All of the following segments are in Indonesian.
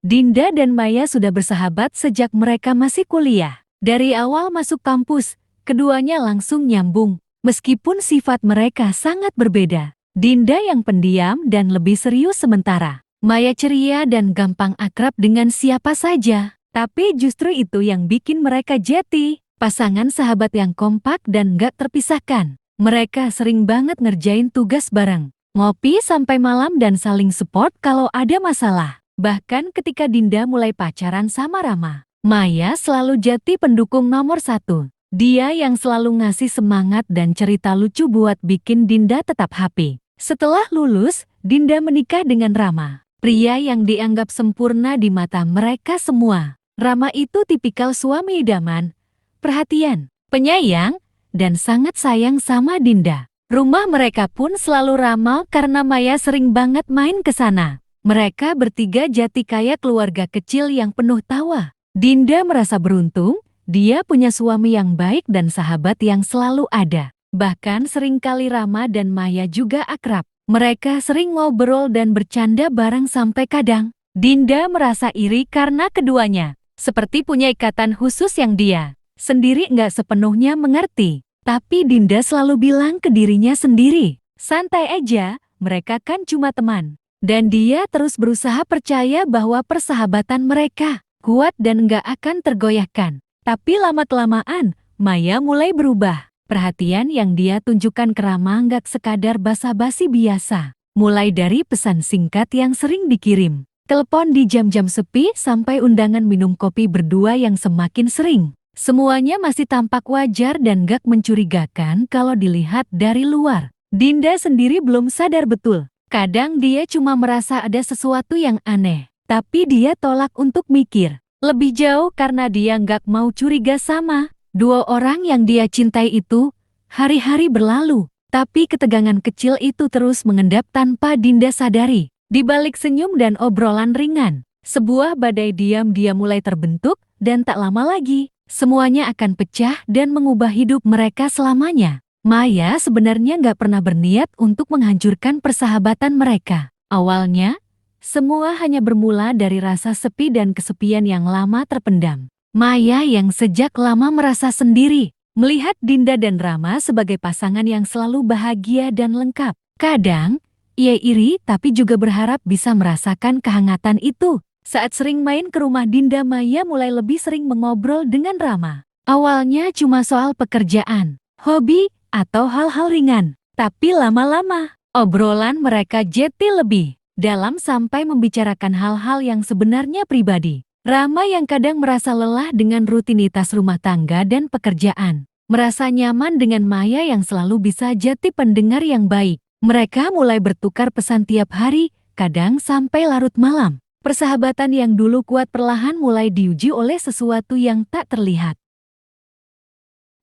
Dinda dan Maya sudah bersahabat sejak mereka masih kuliah. Dari awal masuk kampus, keduanya langsung nyambung. Meskipun sifat mereka sangat berbeda. Dinda yang pendiam dan lebih serius sementara Maya ceria dan gampang akrab dengan siapa saja. Tapi justru itu yang bikin mereka jati. Pasangan sahabat yang kompak dan gak terpisahkan. Mereka sering banget ngerjain tugas bareng. Ngopi sampai malam dan saling support kalau ada masalah. Bahkan ketika Dinda mulai pacaran sama Rama, Maya selalu jadi pendukung nomor satu. Dia yang selalu ngasih semangat dan cerita lucu buat bikin Dinda tetap happy. Setelah lulus, Dinda menikah dengan Rama. Pria yang dianggap sempurna di mata mereka semua. Rama itu tipikal suami idaman, perhatian, penyayang, dan sangat sayang sama Dinda. Rumah mereka pun selalu ramai karena Maya sering banget main ke sana. Mereka bertiga jati kayak keluarga kecil yang penuh tawa. Dinda merasa beruntung, dia punya suami yang baik dan sahabat yang selalu ada. Bahkan seringkali Rama dan Maya juga akrab. Mereka sering ngobrol dan bercanda bareng sampai kadang Dinda merasa iri karena keduanya seperti punya ikatan khusus yang dia sendiri nggak sepenuhnya mengerti. Tapi Dinda selalu bilang ke dirinya sendiri, santai aja, mereka kan cuma teman. Dan dia terus berusaha percaya bahwa persahabatan mereka kuat dan nggak akan tergoyahkan. Tapi lama-kelamaan, Maya mulai berubah. Perhatian yang dia tunjukkan ke Rama nggak sekadar basa-basi biasa. Mulai dari pesan singkat yang sering dikirim, telepon di jam-jam sepi sampai undangan minum kopi berdua yang semakin sering. Semuanya masih tampak wajar dan gak mencurigakan kalau dilihat dari luar. Dinda sendiri belum sadar betul. Kadang dia cuma merasa ada sesuatu yang aneh. Tapi dia tolak untuk mikir lebih jauh karena dia gak mau curiga sama dua orang yang dia cintai itu. Hari-hari berlalu, tapi ketegangan kecil itu terus mengendap tanpa Dinda sadari. Di balik senyum dan obrolan ringan, sebuah badai diam-diam mulai terbentuk dan tak lama lagi semuanya akan pecah dan mengubah hidup mereka selamanya. Maya sebenarnya gak pernah berniat untuk menghancurkan persahabatan mereka. Awalnya, semua hanya bermula dari rasa sepi dan kesepian yang lama terpendam. Maya yang sejak lama merasa sendiri, melihat Dinda dan Rama sebagai pasangan yang selalu bahagia dan lengkap. Kadang, ia iri tapi juga berharap bisa merasakan kehangatan itu. Saat sering main ke rumah Dinda, Maya mulai lebih sering mengobrol dengan Rama. Awalnya cuma soal pekerjaan, hobi, atau hal-hal ringan. Tapi lama-lama, obrolan mereka jadi lebih dalam sampai membicarakan hal-hal yang sebenarnya pribadi. Rama yang kadang merasa lelah dengan rutinitas rumah tangga dan pekerjaan, merasa nyaman dengan Maya yang selalu bisa jadi pendengar yang baik. Mereka mulai bertukar pesan tiap hari, kadang sampai larut malam. Persahabatan yang dulu kuat perlahan mulai diuji oleh sesuatu yang tak terlihat.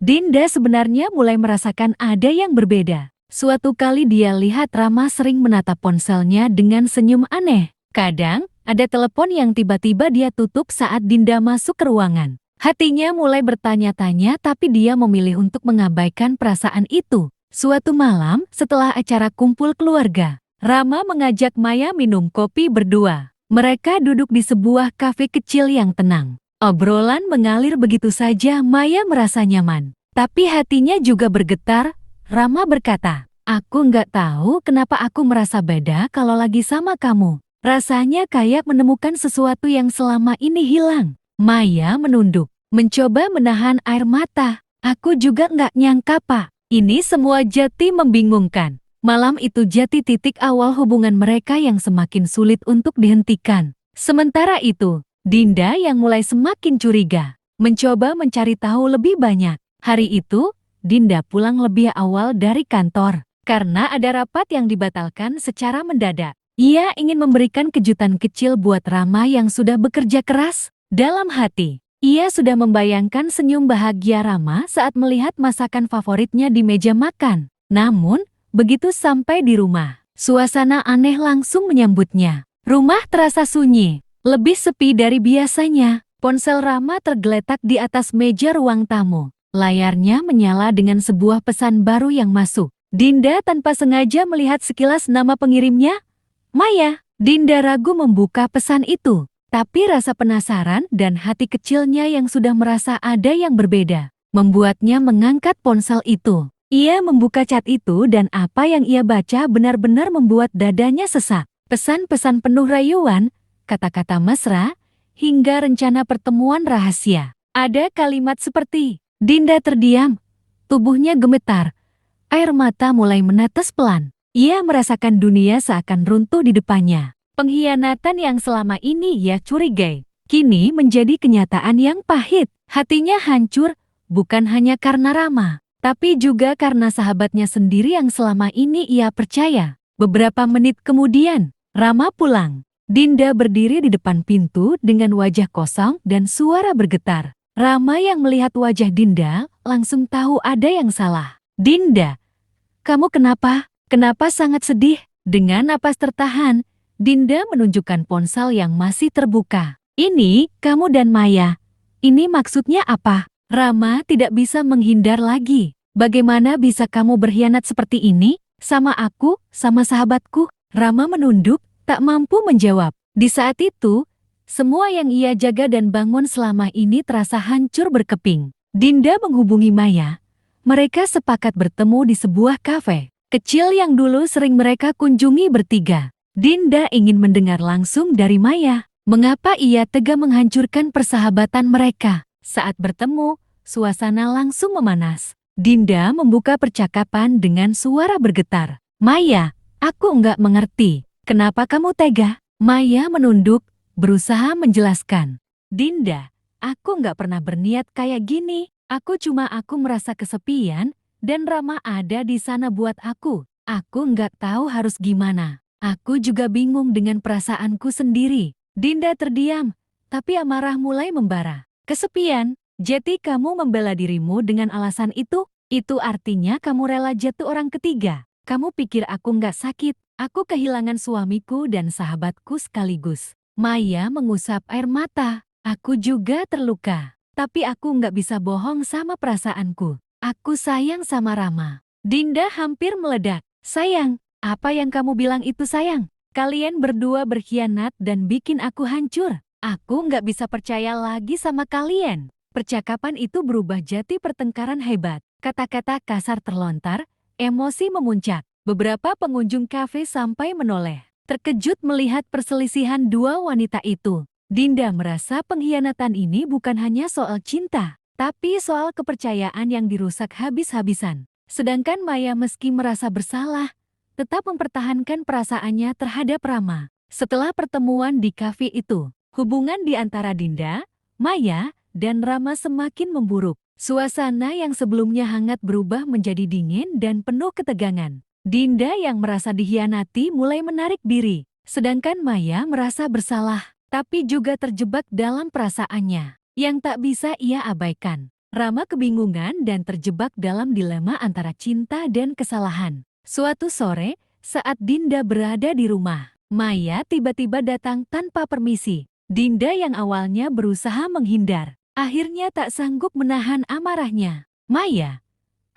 Dinda sebenarnya mulai merasakan ada yang berbeda. Suatu kali dia lihat Rama sering menatap ponselnya dengan senyum aneh. Kadang, ada telepon yang tiba-tiba dia tutup saat Dinda masuk ke ruangan. Hatinya mulai bertanya-tanya tapi dia memilih untuk mengabaikan perasaan itu. Suatu malam, setelah acara kumpul keluarga, Rama mengajak Maya minum kopi berdua. Mereka duduk di sebuah kafe kecil yang tenang. Obrolan mengalir begitu saja, Maya merasa nyaman. Tapi hatinya juga bergetar. Rama berkata, aku nggak tahu kenapa aku merasa beda kalau lagi sama kamu. Rasanya kayak menemukan sesuatu yang selama ini hilang. Maya menunduk, mencoba menahan air mata. Aku juga nggak nyangka, Pak. Ini semua jadi membingungkan. Malam itu jadi titik awal hubungan mereka yang semakin sulit untuk dihentikan. Sementara itu, Dinda yang mulai semakin curiga, mencoba mencari tahu lebih banyak. Hari itu, Dinda pulang lebih awal dari kantor, karena ada rapat yang dibatalkan secara mendadak. Ia ingin memberikan kejutan kecil buat Rama yang sudah bekerja keras. Dalam hati, ia sudah membayangkan senyum bahagia Rama saat melihat masakan favoritnya di meja makan. Namun, begitu sampai di rumah, suasana aneh langsung menyambutnya. Rumah terasa sunyi, lebih sepi dari biasanya. Ponsel Rama tergeletak di atas meja ruang tamu. Layarnya menyala dengan sebuah pesan baru yang masuk. Dinda tanpa sengaja melihat sekilas nama pengirimnya, Maya. Dinda ragu membuka pesan itu. Tapi rasa penasaran dan hati kecilnya yang sudah merasa ada yang berbeda, membuatnya mengangkat ponsel itu. Ia membuka chat itu dan apa yang ia baca benar-benar membuat dadanya sesak. Pesan-pesan penuh rayuan, kata-kata mesra, hingga rencana pertemuan rahasia. Ada kalimat seperti, Dinda terdiam, tubuhnya gemetar, air mata mulai menetes pelan. Ia merasakan dunia seakan runtuh di depannya. Pengkhianatan yang selama ini ia curigai, kini menjadi kenyataan yang pahit. Hatinya hancur, bukan hanya karena Rama, tapi juga karena sahabatnya sendiri yang selama ini ia percaya. Beberapa menit kemudian, Rama pulang. Dinda berdiri di depan pintu dengan wajah kosong dan suara bergetar. Rama yang melihat wajah Dinda langsung tahu ada yang salah. Dinda, kamu kenapa? Kenapa sangat sedih? Dengan napas tertahan, Dinda menunjukkan ponsel yang masih terbuka. Ini, kamu dan Maya. Ini maksudnya apa? Rama tidak bisa menghindar lagi. Bagaimana bisa kamu berkhianat seperti ini? Sama aku, sama sahabatku? Rama menunduk, tak mampu menjawab. Di saat itu, semua yang ia jaga dan bangun selama ini terasa hancur berkeping. Dinda menghubungi Maya. Mereka sepakat bertemu di sebuah kafe kecil yang dulu sering mereka kunjungi bertiga. Dinda ingin mendengar langsung dari Maya, mengapa ia tega menghancurkan persahabatan mereka. Saat bertemu, suasana langsung memanas. Dinda membuka percakapan dengan suara bergetar. Maya, aku enggak mengerti. Kenapa kamu tega? Maya menunduk, berusaha menjelaskan. Dinda, aku enggak pernah berniat kayak gini. Aku merasa kesepian, dan Rama ada di sana buat aku. Aku enggak tahu harus gimana. Aku juga bingung dengan perasaanku sendiri. Dinda terdiam, tapi amarah mulai membara. Kesepian, jadi kamu membela dirimu dengan alasan itu? Itu artinya kamu rela jatuh orang ketiga. Kamu pikir aku nggak sakit? Aku kehilangan suamiku dan sahabatku sekaligus. Maya mengusap air mata. Aku juga terluka. Tapi aku nggak bisa bohong sama perasaanku. Aku sayang sama Rama. Dinda hampir meledak. Sayang? Apa yang kamu bilang itu sayang? Kalian berdua berkhianat dan bikin aku hancur. Aku nggak bisa percaya lagi sama kalian. Percakapan itu berubah jadi pertengkaran hebat. Kata-kata kasar terlontar, emosi memuncak. Beberapa pengunjung kafe sampai menoleh, terkejut melihat perselisihan dua wanita itu. Dinda merasa pengkhianatan ini bukan hanya soal cinta, tapi soal kepercayaan yang dirusak habis-habisan. Sedangkan Maya meski merasa bersalah, tetap mempertahankan perasaannya terhadap Rama. Setelah pertemuan di kafe itu, hubungan di antara Dinda, Maya, dan Rama semakin memburuk. Suasana yang sebelumnya hangat berubah menjadi dingin dan penuh ketegangan. Dinda yang merasa dikhianati mulai menarik diri, sedangkan Maya merasa bersalah, tapi juga terjebak dalam perasaannya yang tak bisa ia abaikan. Rama kebingungan dan terjebak dalam dilema antara cinta dan kesalahan. Suatu sore, saat Dinda berada di rumah, Maya tiba-tiba datang tanpa permisi. Dinda yang awalnya berusaha menghindar, akhirnya tak sanggup menahan amarahnya. Maya,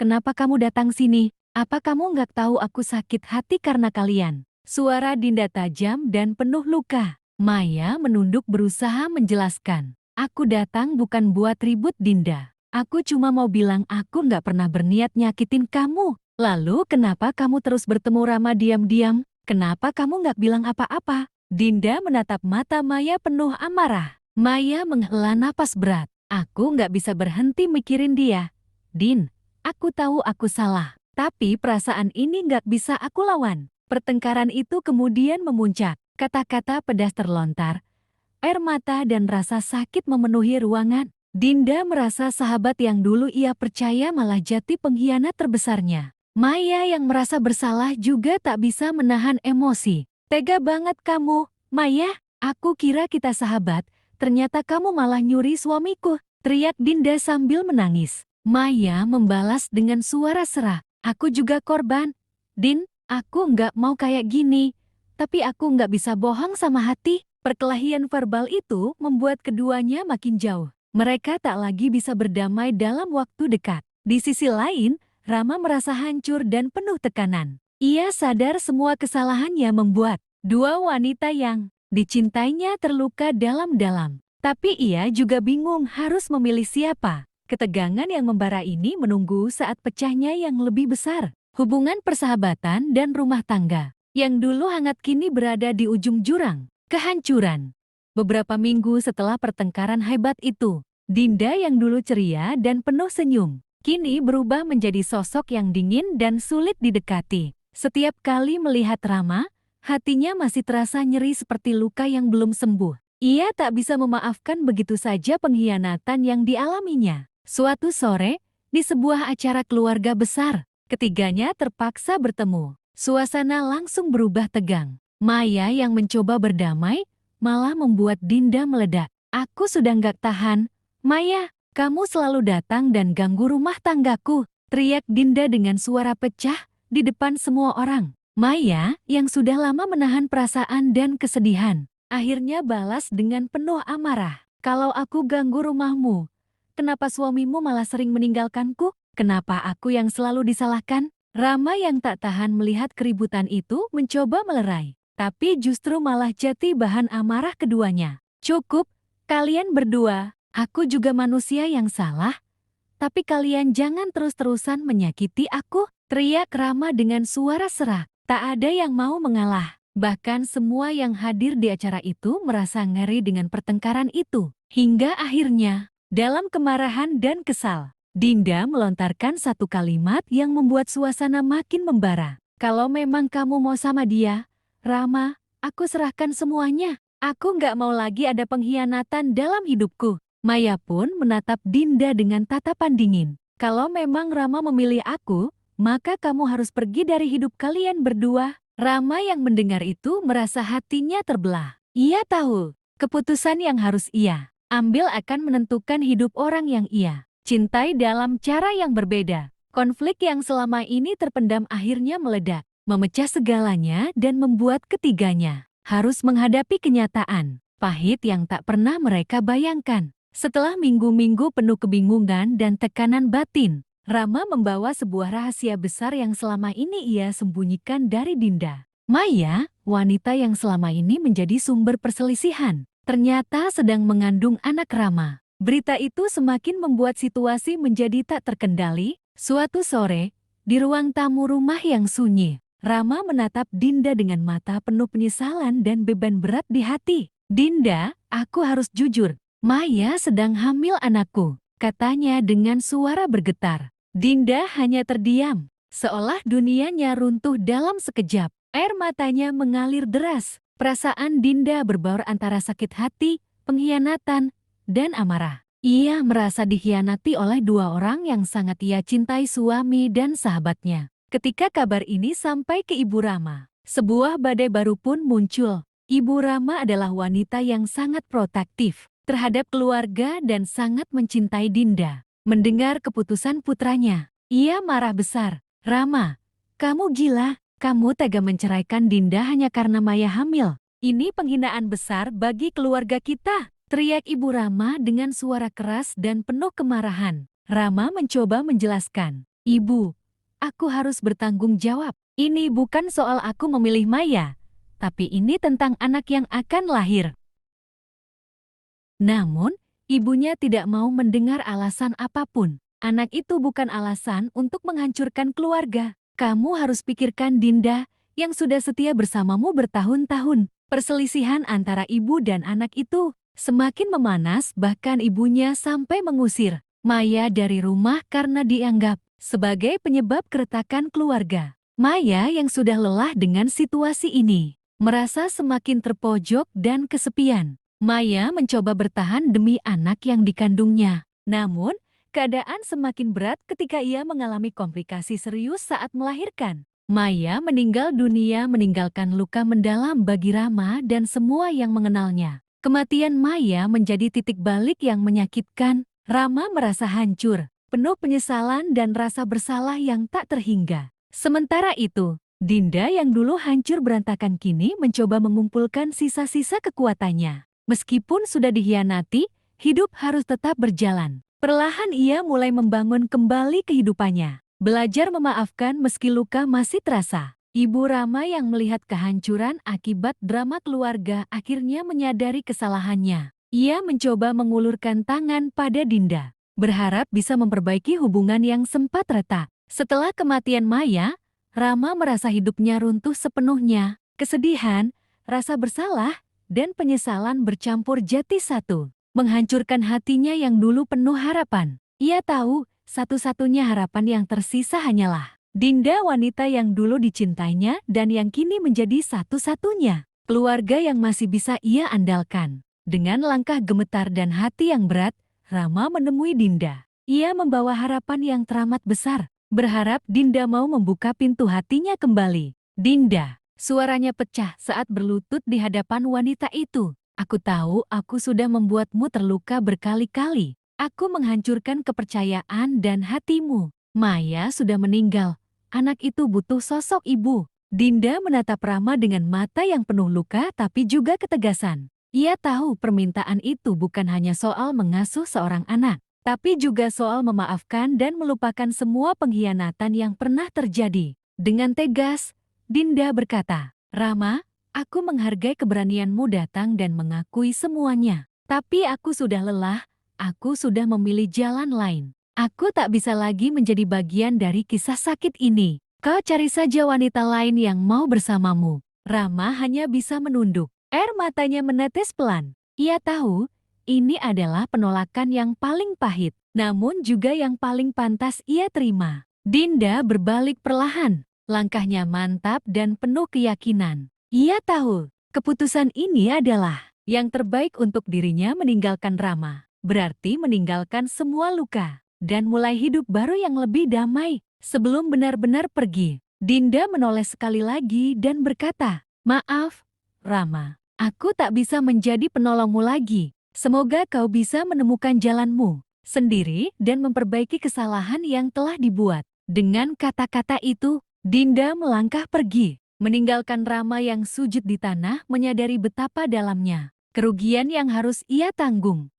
kenapa kamu datang sini? Apa kamu nggak tahu aku sakit hati karena kalian? Suara Dinda tajam dan penuh luka. Maya menunduk berusaha menjelaskan. Aku datang bukan buat ribut Dinda. Aku cuma mau bilang aku nggak pernah berniat nyakitin kamu. Lalu kenapa kamu terus bertemu Rama diam-diam? Kenapa kamu nggak bilang apa-apa? Dinda menatap mata Maya penuh amarah. Maya menghela napas berat. Aku nggak bisa berhenti mikirin dia. Din, aku tahu aku salah. Tapi perasaan ini nggak bisa aku lawan. Pertengkaran itu kemudian memuncak. Kata-kata pedas terlontar. Air mata dan rasa sakit memenuhi ruangan. Dinda merasa sahabat yang dulu ia percaya malah jadi pengkhianat terbesarnya. Maya yang merasa bersalah juga tak bisa menahan emosi. Tega banget kamu, Maya. Aku kira kita sahabat, ternyata kamu malah nyuri suamiku. Teriak Dinda sambil menangis. Maya membalas dengan suara serak. Aku juga korban. Din, aku nggak mau kayak gini. Tapi aku nggak bisa bohong sama hati. Perkelahian verbal itu membuat keduanya makin jauh. Mereka tak lagi bisa berdamai dalam waktu dekat. Di sisi lain, Rama merasa hancur dan penuh tekanan. Ia sadar semua kesalahannya membuat dua wanita yang Dicintainya terluka dalam-dalam. Tapi ia juga bingung harus memilih siapa. Ketegangan yang membara ini menunggu saat pecahnya yang lebih besar. Hubungan persahabatan dan rumah tangga yang dulu hangat kini berada di ujung jurang kehancuran. Beberapa minggu setelah pertengkaran hebat itu, Dinda yang dulu ceria dan penuh senyum, kini berubah menjadi sosok yang dingin dan sulit didekati. Setiap kali melihat Rama, hatinya masih terasa nyeri seperti luka yang belum sembuh. Ia tak bisa memaafkan begitu saja pengkhianatan yang dialaminya. Suatu sore, di sebuah acara keluarga besar, ketiganya terpaksa bertemu. Suasana langsung berubah tegang. Maya yang mencoba berdamai, malah membuat Dinda meledak. Aku sudah nggak tahan. Maya, kamu selalu datang dan ganggu rumah tanggaku, teriak Dinda dengan suara pecah di depan semua orang. Maya, yang sudah lama menahan perasaan dan kesedihan, akhirnya balas dengan penuh amarah. Kalau aku ganggu rumahmu, kenapa suamimu malah sering meninggalkanku? Kenapa aku yang selalu disalahkan? Rama yang tak tahan melihat keributan itu mencoba melerai, tapi justru malah jadi bahan amarah keduanya. Cukup, kalian berdua, aku juga manusia yang salah, tapi kalian jangan terus-terusan menyakiti aku, teriak Rama dengan suara serak. Tak ada yang mau mengalah. Bahkan semua yang hadir di acara itu merasa ngeri dengan pertengkaran itu. Hingga akhirnya, dalam kemarahan dan kesal, Dinda melontarkan satu kalimat yang membuat suasana makin membara. Kalau memang kamu mau sama dia, Rama, aku serahkan semuanya. Aku nggak mau lagi ada pengkhianatan dalam hidupku. Maya pun menatap Dinda dengan tatapan dingin. Kalau memang Rama memilih aku, maka kamu harus pergi dari hidup kalian berdua. Rama yang mendengar itu merasa hatinya terbelah. Ia tahu, keputusan yang harus ia ambil akan menentukan hidup orang yang ia cintai dalam cara yang berbeda. Konflik yang selama ini terpendam akhirnya meledak, memecah segalanya dan membuat ketiganya harus menghadapi kenyataan pahit yang tak pernah mereka bayangkan. Setelah minggu-minggu penuh kebingungan dan tekanan batin, Rama membawa sebuah rahasia besar yang selama ini ia sembunyikan dari Dinda. Maya, wanita yang selama ini menjadi sumber perselisihan, ternyata sedang mengandung anak Rama. Berita itu semakin membuat situasi menjadi tak terkendali. Suatu sore, di ruang tamu rumah yang sunyi, Rama menatap Dinda dengan mata penuh penyesalan dan beban berat di hati. Dinda, aku harus jujur, Maya sedang hamil anakku, katanya dengan suara bergetar. Dinda hanya terdiam, seolah dunianya runtuh dalam sekejap. Air matanya mengalir deras. Perasaan Dinda berbaur antara sakit hati, pengkhianatan, dan amarah. Ia merasa dikhianati oleh dua orang yang sangat ia cintai, suami dan sahabatnya. Ketika kabar ini sampai ke Ibu Rama, sebuah badai baru pun muncul. Ibu Rama adalah wanita yang sangat protektif terhadap keluarga dan sangat mencintai Dinda. Mendengar keputusan putranya, ia marah besar. Rama, kamu gila, kamu tega menceraikan Dinda hanya karena Maya hamil. Ini penghinaan besar bagi keluarga kita, teriak Ibu Rama dengan suara keras dan penuh kemarahan. Rama mencoba menjelaskan, Ibu, aku harus bertanggung jawab. Ini bukan soal aku memilih Maya, tapi ini tentang anak yang akan lahir. Namun, ibunya tidak mau mendengar alasan apapun. Anak itu bukan alasan untuk menghancurkan keluarga. Kamu harus pikirkan Dinda yang sudah setia bersamamu bertahun-tahun. Perselisihan antara ibu dan anak itu semakin memanas, bahkan ibunya sampai mengusir Maya dari rumah karena dianggap sebagai penyebab keretakan keluarga. Maya yang sudah lelah dengan situasi ini merasa semakin terpojok dan kesepian. Maya mencoba bertahan demi anak yang dikandungnya. Namun, keadaan semakin berat ketika ia mengalami komplikasi serius saat melahirkan. Maya meninggal dunia meninggalkan luka mendalam bagi Rama dan semua yang mengenalnya. Kematian Maya menjadi titik balik yang menyakitkan. Rama merasa hancur, penuh penyesalan dan rasa bersalah yang tak terhingga. Sementara itu, Dinda yang dulu hancur berantakan kini mencoba mengumpulkan sisa-sisa kekuatannya. Meskipun sudah dikhianati, hidup harus tetap berjalan. Perlahan ia mulai membangun kembali kehidupannya. Belajar memaafkan meski luka masih terasa. Ibu Rama yang melihat kehancuran akibat drama keluarga akhirnya menyadari kesalahannya. Ia mencoba mengulurkan tangan pada Dinda, berharap bisa memperbaiki hubungan yang sempat retak. Setelah kematian Maya, Rama merasa hidupnya runtuh sepenuhnya. Kesedihan, rasa bersalah, dan penyesalan bercampur jadi satu, menghancurkan hatinya yang dulu penuh harapan. Ia tahu, satu-satunya harapan yang tersisa hanyalah Dinda, wanita yang dulu dicintainya dan yang kini menjadi satu-satunya keluarga yang masih bisa ia andalkan. Dengan langkah gemetar dan hati yang berat, Rama menemui Dinda. Ia membawa harapan yang teramat besar, berharap Dinda mau membuka pintu hatinya kembali. Dinda, suaranya pecah saat berlutut di hadapan wanita itu. Aku tahu aku sudah membuatmu terluka berkali-kali. Aku menghancurkan kepercayaan dan hatimu. Maya sudah meninggal. Anak itu butuh sosok ibu. Dinda menatap Rama dengan mata yang penuh luka tapi juga ketegasan. Ia tahu permintaan itu bukan hanya soal mengasuh seorang anak, tapi juga soal memaafkan dan melupakan semua pengkhianatan yang pernah terjadi. Dengan tegas, Dinda berkata, "Rama, aku menghargai keberanianmu datang dan mengakui semuanya. Tapi aku sudah lelah, aku sudah memilih jalan lain. Aku tak bisa lagi menjadi bagian dari kisah sakit ini. Kau cari saja wanita lain yang mau bersamamu." Rama hanya bisa menunduk. Air matanya menetes pelan. Ia tahu, ini adalah penolakan yang paling pahit, namun juga yang paling pantas ia terima. Dinda berbalik perlahan. Langkahnya mantap dan penuh keyakinan. Ia tahu, keputusan ini adalah yang terbaik untuk dirinya. Meninggalkan Rama berarti meninggalkan semua luka dan mulai hidup baru yang lebih damai. Sebelum benar-benar pergi, Dinda menoleh sekali lagi dan berkata, "Maaf, Rama, aku tak bisa menjadi penolongmu lagi. Semoga kau bisa menemukan jalanmu sendiri dan memperbaiki kesalahan yang telah dibuat." Dengan kata-kata itu, Dinda melangkah pergi, meninggalkan Rama yang sujud di tanah, menyadari betapa dalamnya kerugian yang harus ia tanggung.